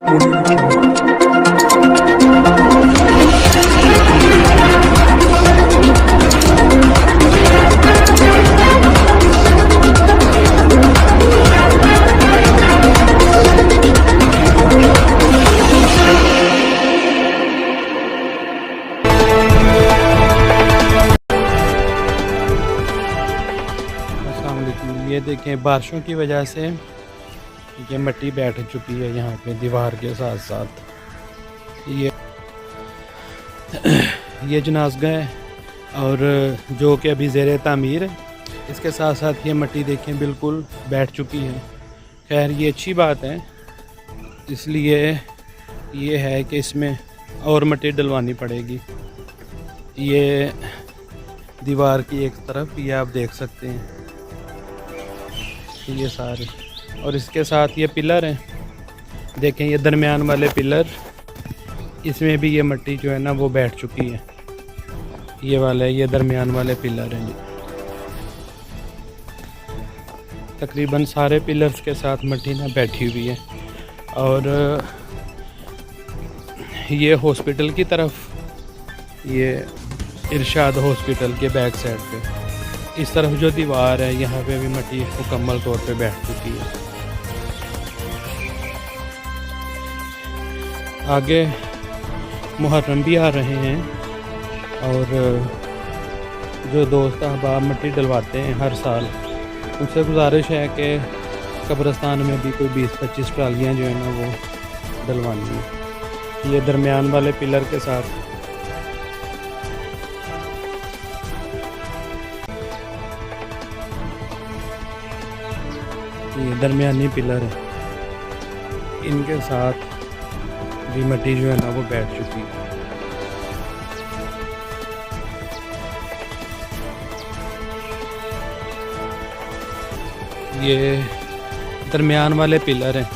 ये देखें, बारिशों की वजह से ये मिट्टी बैठ चुकी है यहाँ पे दीवार के साथ साथ। ये जनाज़गाह है और जो कि अभी ज़ेर तामीर है। इसके साथ साथ ये मिट्टी देखें बिल्कुल बैठ चुकी है। खैर ये अच्छी बात है, इसलिए ये है कि इसमें और मिट्टी डलवानी पड़ेगी। ये दीवार की एक तरफ ये आप देख सकते हैं, ये सारे, और इसके साथ ये पिलर हैं। देखें ये दरमियान वाले पिलर, इसमें भी ये मिट्टी जो है ना वो बैठ चुकी है। ये वाले, ये दरमियान वाले पिलर हैं। तकरीबन सारे पिलर्स के साथ मिट्टी ना बैठी हुई है। और ये हॉस्पिटल की तरफ, ये इरशाद हॉस्पिटल के बैक साइड पे इस तरफ जो दीवार है, यहाँ पे भी मिट्टी मुकम्मल तौर पे बैठ चुकी है। आगे मुहर्रम भी आ रहे हैं और जो दोस्त अहबाब मिट्टी डलवाते हैं हर साल, उनसे गुजारिश है कि कब्रिस्तान में भी कोई 20-25 ट्रालियाँ जो है ना वो डलवानी है। ये दरमियान वाले पिलर के साथ ये दरमियानी पिलर है, इनके साथ भी मिट्टी जो है ना वो बैठ चुकी है। ये दरमियान वाले पिलर हैं,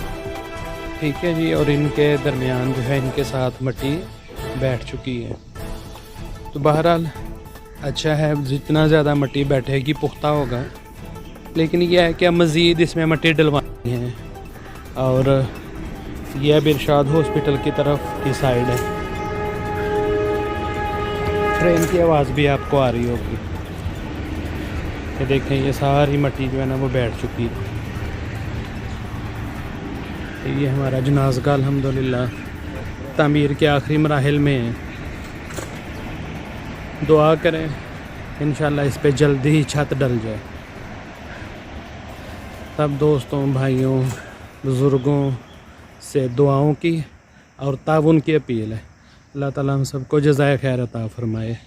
ठीक है जी, और इनके दरमियान जो है इनके साथ मिट्टी बैठ चुकी है। तो बहरहाल अच्छा है, जितना ज़्यादा मिट्टी बैठेगी पुख्ता होगा। लेकिन यह है कि अब मज़ीद इसमें मिट्टी डलवानी है। और यह अब इरशाद हॉस्पिटल की तरफ की साइड है। ट्रेन की आवाज़ भी आपको आ रही होगी। ये देखें, ये सारी मिट्टी जो है ना वो बैठ चुकी है। ये हमारा जनाज़गाह अल्हम्दुलिल्लाह तामीर के आखिरी मराहिल में है। दुआ करें इंशाअल्लाह इस पे जल्दी ही छत डल जाए। सब दोस्तों, भाइयों, बुज़ुर्गों से दुआओं की और ताउन की अपील है। अल्लाह ताला हम सबको जज़ाए खैर अता फ़रमाए।